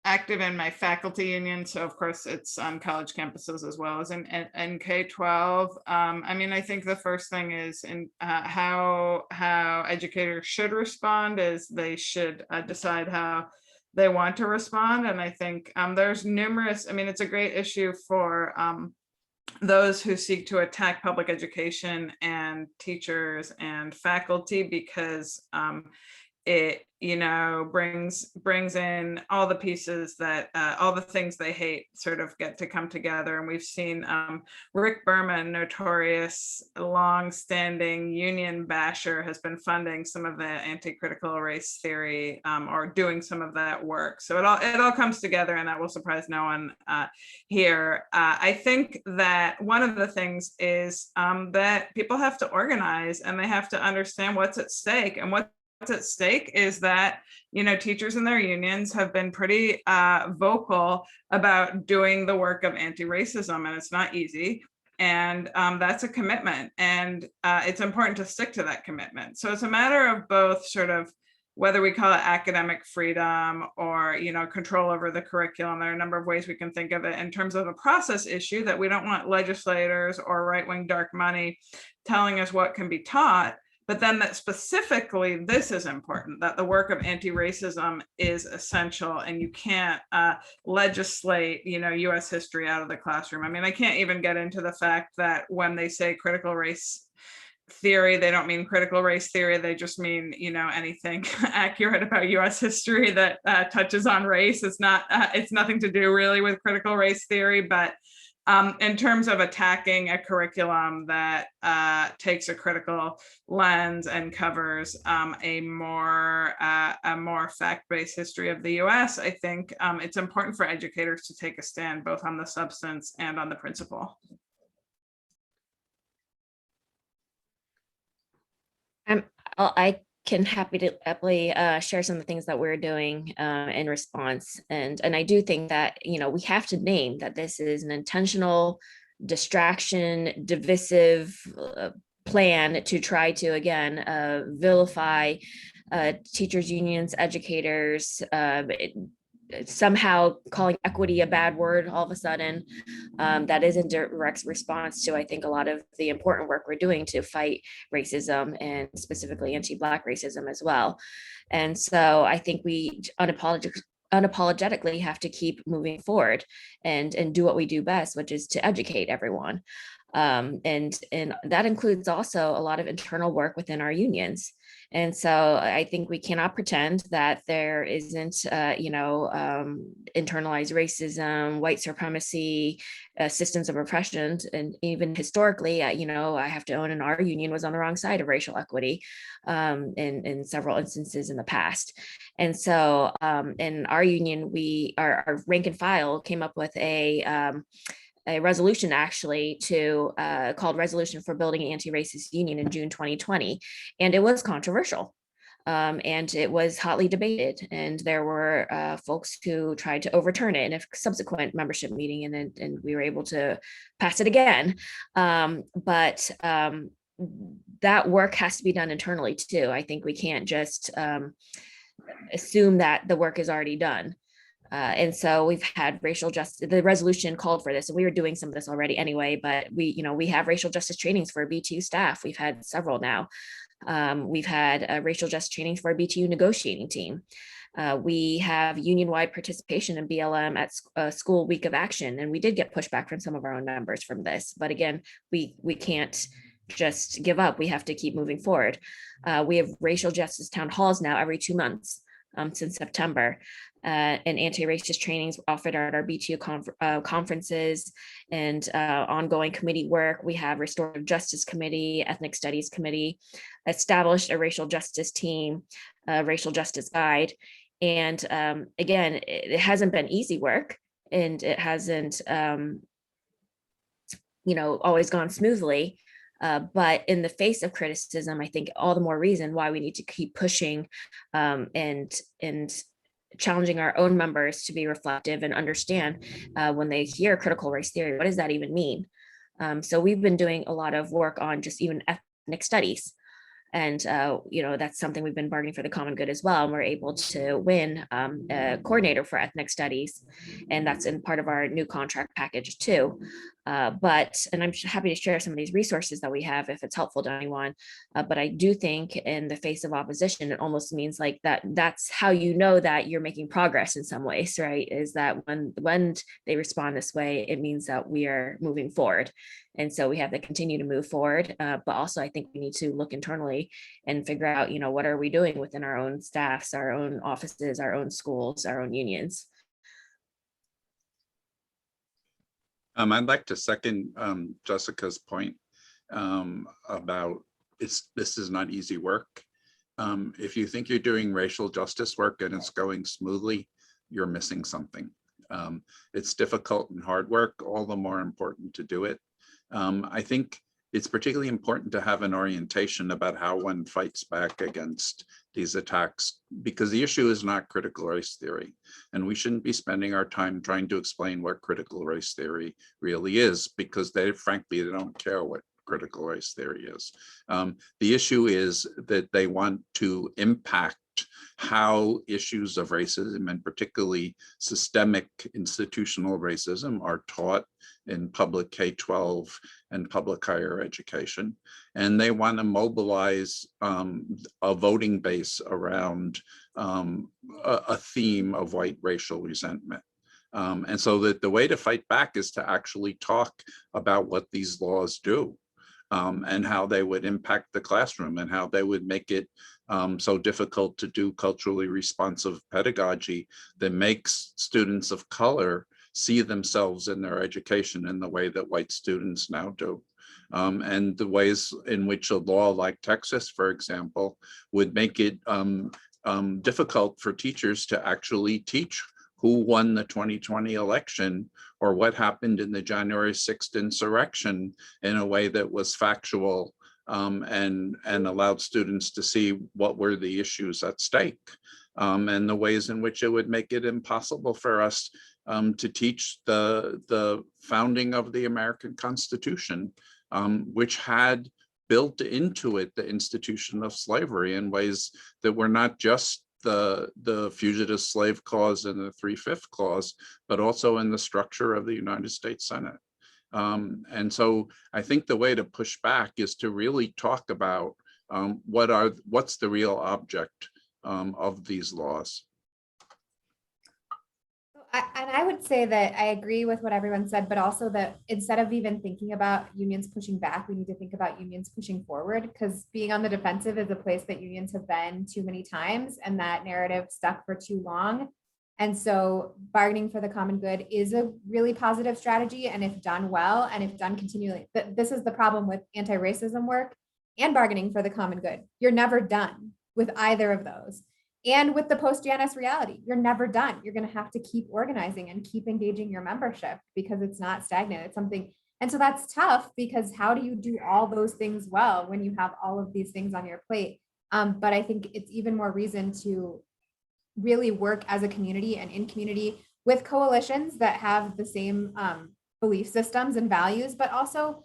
active in my faculty union, so of course it's on college campuses as well as in K-12. I think the first thing is how educators should respond is they should decide how they want to respond. And I think there's numerous, it's a great issue for those who seek to attack public education and teachers and faculty, because it brings in all the pieces that all the things they hate sort of get to come together. And we've seen Rick Berman, notorious long-standing union basher, has been funding some of the anti-critical race theory or doing some of that work. So it all comes together, and that will surprise no one here. I think that one of the things is that people have to organize, and they have to understand what's at stake. And what's at stake is that teachers and their unions have been pretty vocal about doing the work of anti-racism, and it's not easy, and that's a commitment, and it's important to stick to that commitment. So it's a matter of both sort of whether we call it academic freedom or control over the curriculum. There are a number of ways we can think of it in terms of a process issue, that we don't want legislators or right-wing dark money telling us what can be taught. But then that specifically, this is important, that the work of anti-racism is essential, and you can't legislate, US history out of the classroom. I can't even get into the fact that when they say critical race theory, they don't mean critical race theory. They just mean, anything accurate about US history that touches on race. It's nothing to do really with critical race theory, but in terms of attacking a curriculum that takes a critical lens and covers a more fact-based history of the US, I think it's important for educators to take a stand both on the substance and on the principle. I can happily share some of the things that we're doing in response. And I do think that, we have to name that this is an intentional distraction, divisive plan to try to, again, vilify teachers, unions, educators, somehow calling equity a bad word all of a sudden. That is in direct response to, I think, a lot of the important work we're doing to fight racism, and specifically anti-Black racism as well. And so I think we unapologetically have to keep moving forward and do what we do best, which is to educate everyone. And that includes also a lot of internal work within our unions. And so I think we cannot pretend that there isn't, internalized racism, white supremacy, systems of oppression. And even historically, I have to own, and our union was on the wrong side of racial equity in several instances in the past. And so in our union, our rank and file came up with a resolution actually called Resolution for Building an Anti-Racist Union in June 2020. And it was controversial. And it was hotly debated. And there were folks who tried to overturn it in a subsequent membership meeting, and we were able to pass it again. But that work has to be done internally too. I think we can't just assume that the work is already done. And so we've had racial justice, the resolution called for this, and we were doing some of this already anyway, but we have racial justice trainings for B2 staff. We've had several now. We've had racial justice trainings for our BTU negotiating team. We have union-wide participation in BLM at School Week of Action, and we did get pushback from some of our own members from this. But again, we can't just give up. We have to keep moving forward. We have racial justice town halls now every 2 months since September. And anti-racist trainings offered at our BTU conferences and ongoing committee work. We have Restorative Justice Committee, Ethnic Studies Committee, established a racial justice team, racial justice guide. And again, it hasn't been easy work, and it hasn't, always gone smoothly. But in the face of criticism, I think all the more reason why we need to keep pushing and challenging our own members to be reflective and understand when they hear critical race theory, what does that even mean? So we've been doing a lot of work on just even ethnic studies. And, that's something we've been bargaining for the common good as well. And we're able to win a coordinator for ethnic studies. And that's in part of our new contract package too. And I'm happy to share some of these resources that we have if it's helpful to anyone. But I do think in the face of opposition, it almost means like that's how you know that you're making progress in some ways, right? Is that when they respond this way, it means that we are moving forward. And so we have to continue to move forward. But also I think we need to look internally and figure out, what are we doing within our own staffs, our own offices, our own schools, our own unions. I'd like to second Jessica's point about this is not easy work. If you think you're doing racial justice work and it's going smoothly, you're missing something. It's difficult and hard work, all the more important to do it. I think it's particularly important to have an orientation about how one fights back against these attacks, because the issue is not critical race theory. And we shouldn't be spending our time trying to explain what critical race theory really is, because frankly, they don't care what critical race theory is. The issue is that they want to impact how issues of racism, and particularly systemic institutional racism, are taught in public K-12 and public higher education. And they want to mobilize a voting base around a theme of white racial resentment. And so that the way to fight back is to actually talk about what these laws do. And how they would impact the classroom, and how they would make it so difficult to do culturally responsive pedagogy that makes students of color see themselves in their education in the way that white students now do. And the ways in which a law like Texas, for example, would make it difficult for teachers to actually teach who won the 2020 election or what happened in the January 6th insurrection in a way that was factual and allowed students to see what were the issues at stake, and the ways in which it would make it impossible for us to teach the founding of the American Constitution, which had built into it the institution of slavery in ways that were not just the Fugitive Slave Clause and the 3/5 Clause, but also in the structure of the United States Senate. And so I think the way to push back is to really talk about what's the real object of these laws. I would say that I agree with what everyone said, but also that instead of even thinking about unions pushing back, we need to think about unions pushing forward, because being on the defensive is a place that unions have been too many times, and that narrative stuck for too long. And so bargaining for the common good is a really positive strategy. And if done well, and if done continually, this is the problem with anti-racism work and bargaining for the common good. You're never done with either of those. And with the post-Janus reality, you're never done. You're going to have to keep organizing and keep engaging your membership, because it's not stagnant. It's something. And so that's tough, because how do you do all those things well when you have all of these things on your plate? But I think it's even more reason to really work as a community and in community with coalitions that have the same belief systems and values, but also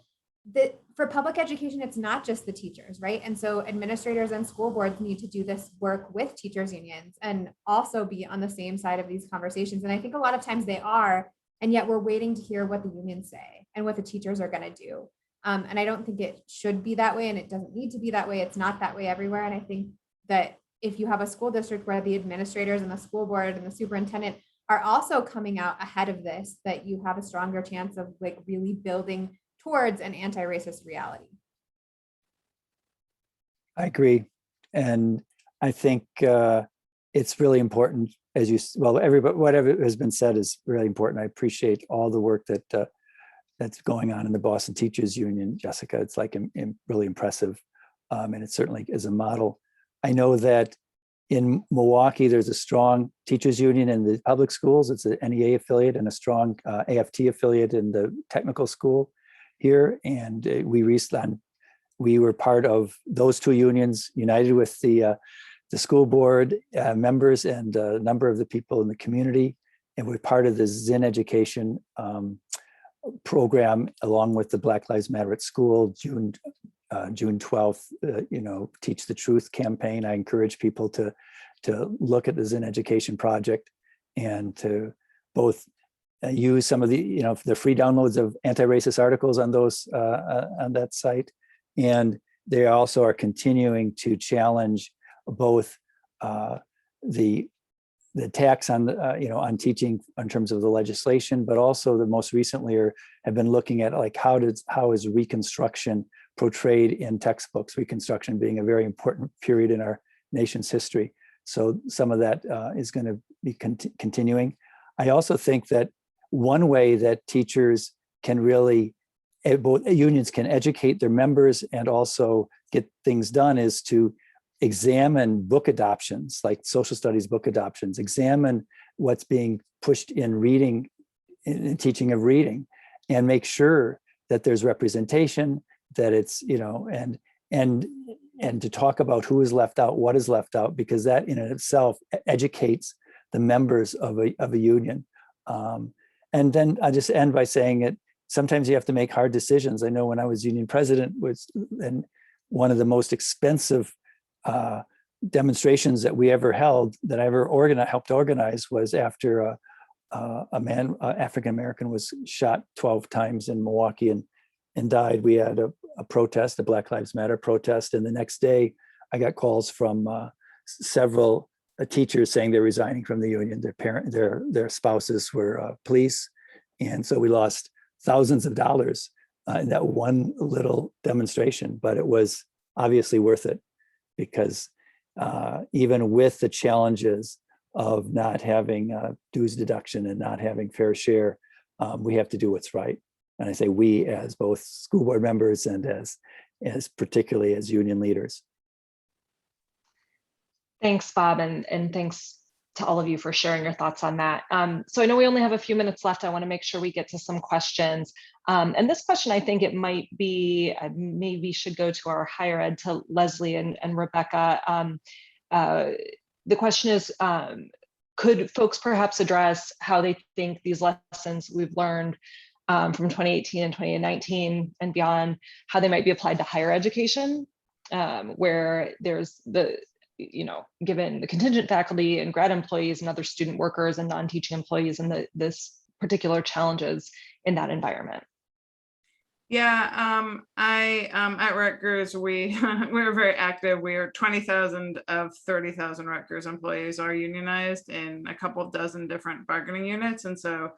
that for public education, it's not just the teachers, right? And so administrators and school boards need to do this work with teachers unions and also be on the same side of these conversations. And I think a lot of times they are, and yet we're waiting to hear what the unions say and what the teachers are going to do. And I don't think it should be that way, and it doesn't need to be that way. It's not that way everywhere. And I think that if you have a school district where the administrators and the school board and the superintendent are also coming out ahead of this, that you have a stronger chance of like really building towards an anti-racist reality. I agree. And I think it's really important, as you, well, everybody, whatever has been said is really important. I appreciate all the work that that's going on in the Boston Teachers Union, Jessica. It's like really impressive. And it certainly is a model. I know that in Milwaukee, there's a strong teachers union in the public schools. It's an NEA affiliate and a strong AFT affiliate in the technical school here. And we were part of those two unions, united with the school board members and a number of the people in the community. And we're part of the Zinn Education program, along with the Black Lives Matter at School, June 12th, Teach the Truth campaign. I encourage people to look at the Zinn Education project and to both use some of the, the free downloads of anti-racist articles on those on that site. And they also are continuing to challenge both the attacks on on teaching in terms of the legislation, but also the most recently have been looking at like how is Reconstruction portrayed in textbooks, Reconstruction being a very important period in our nation's history. So some of that is going to be continuing. I also think that one way that teachers can really, both unions can educate their members and also get things done is to examine book adoptions, like social studies book adoptions, examine what's being pushed in reading, in teaching of reading, and make sure that there's representation, that it's, and to talk about who is left out, what is left out, because that in itself educates the members of a union. And then I just end by saying it, sometimes you have to make hard decisions. I know when I was union president, and one of the most expensive demonstrations that we ever held, that I ever helped organize, was after a man, African-American, was shot 12 times in Milwaukee and died. We had a protest, a Black Lives Matter protest. And the next day I got calls from several teachers saying they're resigning from the union. Their spouses were police. And so we lost thousands of dollars in that one little demonstration, but it was obviously worth it, because even with the challenges of not having dues deduction and not having fair share, we have to do what's right. And I say we as both school board members and as particularly as union leaders. Thanks, Bob, and thanks to all of you for sharing your thoughts on that. So I know we only have a few minutes left. I want to make sure we get to some questions. And this question, I think it might be, maybe should go to our higher ed, to Leslie and Rebecca. The question is, could folks perhaps address how they think these lessons we've learned from 2018 and 2019 and beyond, how they might be applied to higher education, where there's given the contingent faculty and grad employees and other student workers and non-teaching employees and this particular challenges in that environment. Yeah, at Rutgers, we were very active. We are 20,000 of 30,000 Rutgers employees are unionized in a couple of dozen different bargaining units. And so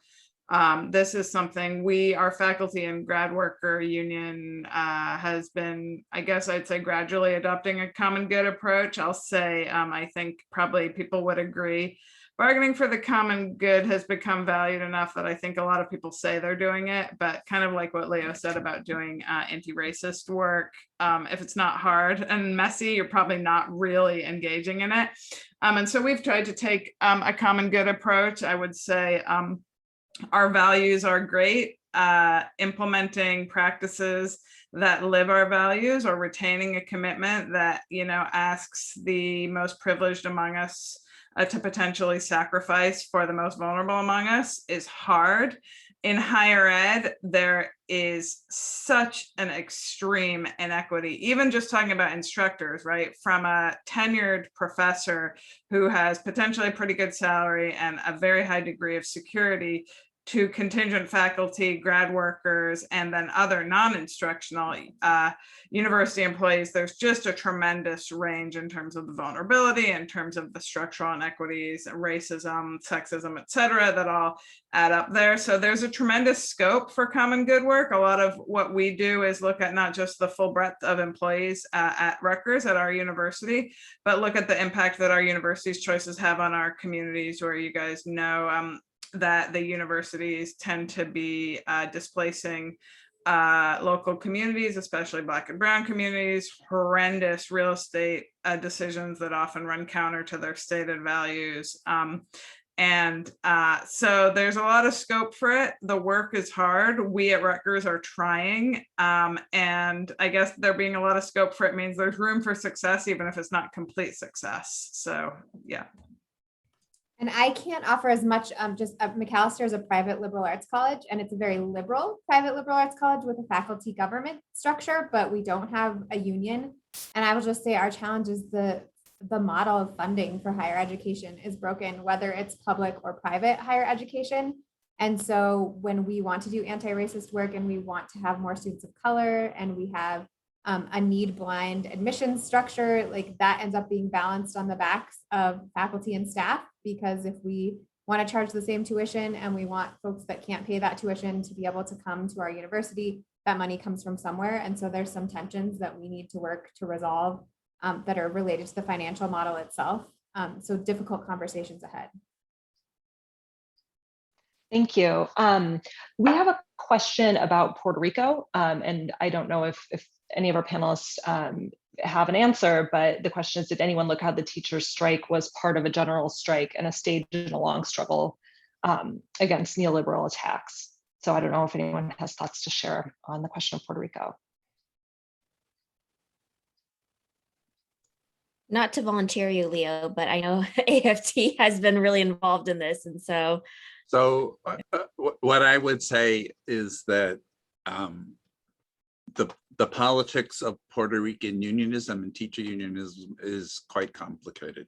this is something our faculty and grad worker union has been, I guess I'd say, gradually adopting a common good approach. I'll say, I think probably people would agree. Bargaining for the common good has become valued enough that I think a lot of people say they're doing it, but kind of like what Leo said about doing anti-racist work, if it's not hard and messy, you're probably not really engaging in it. And so we've tried to take a common good approach. I would say our values are great. Implementing practices that live our values, or retaining a commitment that asks the most privileged among us to potentially sacrifice for the most vulnerable among us, is hard. In higher ed, there is such an extreme inequity, even just talking about instructors, right? From a tenured professor who has potentially a pretty good salary and a very high degree of security, to contingent faculty, grad workers, and then other non-instructional university employees, there's just a tremendous range in terms of the vulnerability, in terms of the structural inequities, racism, sexism, et cetera, that all add up there. So there's a tremendous scope for common good work. A lot of what we do is look at not just the full breadth of employees at Rutgers, at our university, but look at the impact that our university's choices have on our communities, where you guys know that the universities tend to be displacing local communities, especially Black and Brown communities, horrendous real estate decisions that often run counter to their stated values. So there's a lot of scope for it. The work is hard. We at Rutgers are trying. And I guess there being a lot of scope for it means there's room for success, even if it's not complete success. So, yeah. And I can't offer as much, Macalester is a private liberal arts college, and it's a very liberal private liberal arts college with a faculty government structure, but we don't have a union. And I will just say our challenge is the model of funding for higher education is broken, whether it's public or private higher education. And so when we want to do anti-racist work and we want to have more students of color, and we have a need blind admissions structure, like that ends up being balanced on the backs of faculty and staff, because if we want to charge the same tuition and we want folks that can't pay that tuition to be able to come to our university, that money comes from somewhere. And so there's some tensions that we need to work to resolve that are related to the financial model itself. So difficult conversations ahead. Thank you. We have a question about Puerto Rico, and I don't know if any of our panelists have an answer, but the question is, did anyone look how the teachers' strike was part of a general strike and a stage in a long struggle against neoliberal attacks? So I don't know if anyone has thoughts to share on the question of Puerto Rico. Not to volunteer you, Leo, but I know AFT has been really involved in this. And so what I would say is that the politics of Puerto Rican unionism and teacher unionism is quite complicated.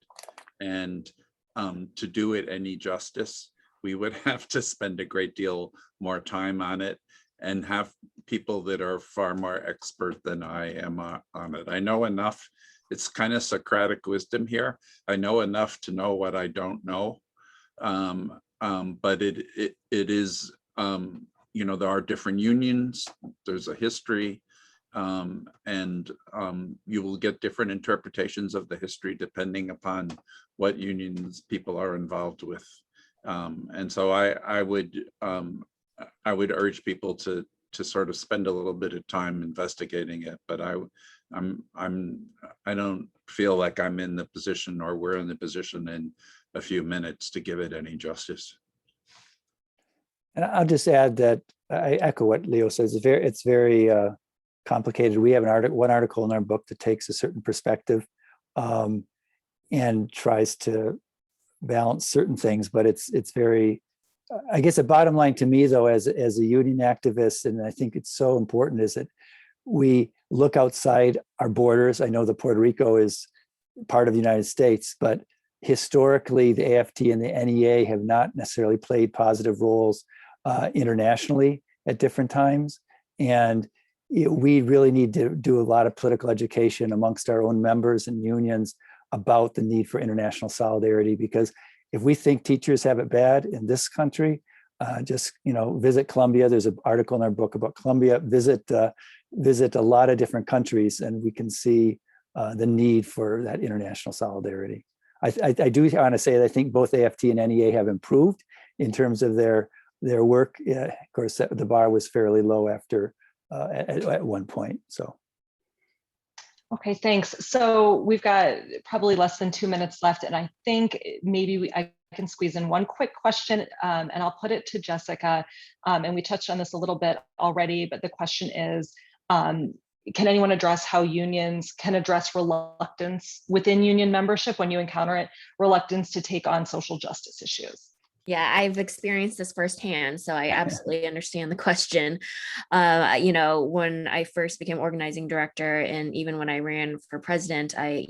And to do it any justice, we would have to spend a great deal more time on it and have people that are far more expert than I am on it. I know enough. It's kind of Socratic wisdom here. I know enough to know what I don't know. But it is, there are different unions, there's a history, and you will get different interpretations of the history depending upon what unions people are involved with. And so I would urge people to sort of spend a little bit of time investigating it, but I don't feel like I'm in the position, or we're in the position in a few minutes, to give it any justice. And I'll just add that I echo what Leo says. It's very complicated. We have one article in our book that takes a certain perspective and tries to balance certain things, but it's very, I guess the bottom line to me though, as a union activist, and I think it's so important, is that we look outside our borders. I know that Puerto Rico is part of the United States, but historically the AFT and the NEA have not necessarily played positive roles internationally at different times. And we really need to do a lot of political education amongst our own members and unions about the need for international solidarity, because if we think teachers have it bad in this country, just visit Colombia. There's an article in our book about Colombia. Visit a lot of different countries, and we can see the need for that international solidarity. I do want to say that I think both AFT and NEA have improved in terms of their work. Of course, the bar was fairly low after at one point. So. Okay, thanks. So we've got probably less than 2 minutes left, and I think maybe I can squeeze in one quick question, and I'll put it to Jessica. And we touched on this a little bit already, but the question is, can anyone address how unions can address reluctance within union membership when you encounter it, reluctance to take on social justice issues? Yeah, I've experienced this firsthand, so I absolutely understand the question. When I first became organizing director, and even when I ran for president, I,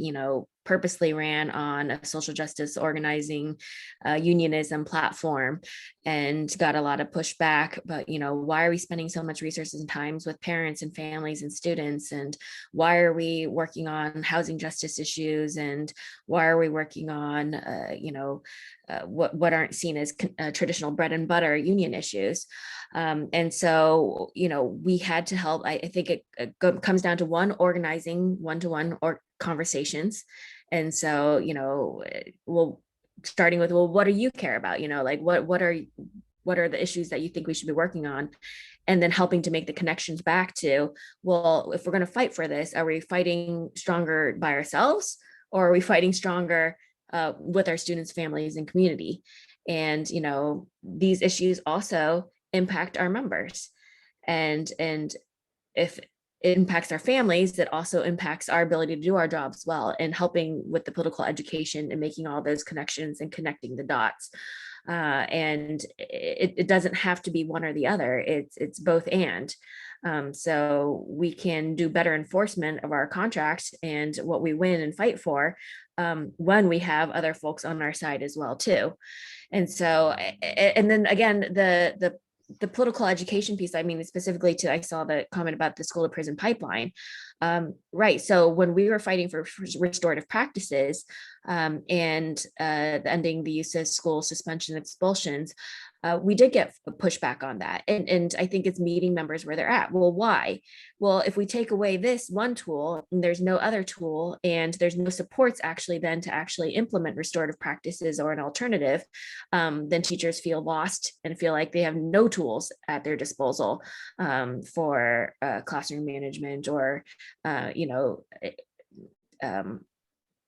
purposely ran on a social justice organizing unionism platform and got a lot of pushback. But, you know, why are we spending so much resources and times with parents and families and students? And why are we working on housing justice issues? And why are we working on, what aren't seen as traditional bread and butter union issues? And so, you know, we had to help. I think it comes down to organizing one-to-one or conversations. And so, you know, starting with, well, what do you care about? You know, like what are the issues that you think we should be working on? And then helping to make the connections back to, well, if we're going to fight for this, are we fighting stronger by ourselves, or are we fighting stronger with our students, families, and community? And, you know, these issues also impact our members. And if it impacts our families, that also impacts our ability to do our jobs well, and helping with the political education and making all those connections and connecting the dots. And it doesn't have to be one or the other. It's both and. So we can do better enforcement of our contract and what we win and fight for when we have other folks on our side as well too. And so, and then again, the political education piece, I mean, specifically I saw the comment about the school to prison pipeline. Right. So when we were fighting for restorative practices and ending the use of school suspension expulsions, we did get pushback on that. And I think it's meeting members where they're at. Well, why? Well, if we take away this one tool and there's no other tool and there's no supports actually then to actually implement restorative practices or an alternative, then teachers feel lost and feel like they have no tools at their disposal for classroom management or,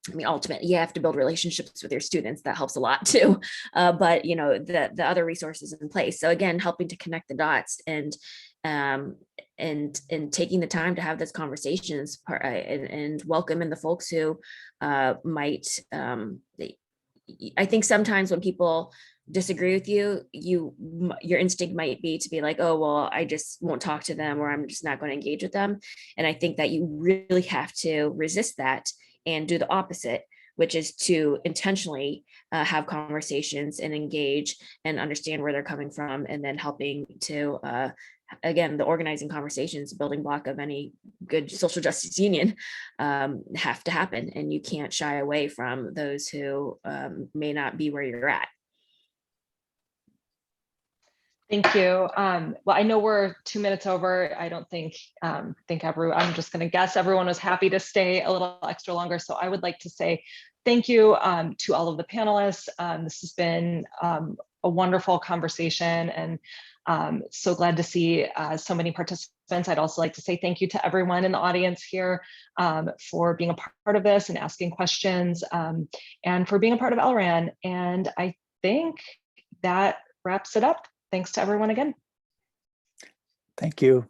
I mean, ultimately, you have to build relationships with your students. That helps a lot too. But you know, the other resources in place. So again, helping to connect the dots and taking the time to have those conversations and welcome in the folks who might. I think sometimes when people disagree with you, your instinct might be to be like, oh, well, I just won't talk to them, or I'm just not going to engage with them. And I think that you really have to resist that and do the opposite, which is to intentionally have conversations and engage and understand where they're coming from, and then helping to, again, the organizing conversations, building block of any good social justice union, have to happen. And you can't shy away from those who may not be where you're at. Thank you. Well, I know we're 2 minutes over. I don't think I'm just going to guess everyone was happy to stay a little extra longer. So I would like to say thank you to all of the panelists. This has been a wonderful conversation, and so glad to see so many participants. I'd also like to say thank you to everyone in the audience here for being a part of this and asking questions, and for being a part of LRAN. And I think that wraps it up. Thanks to everyone again. Thank you.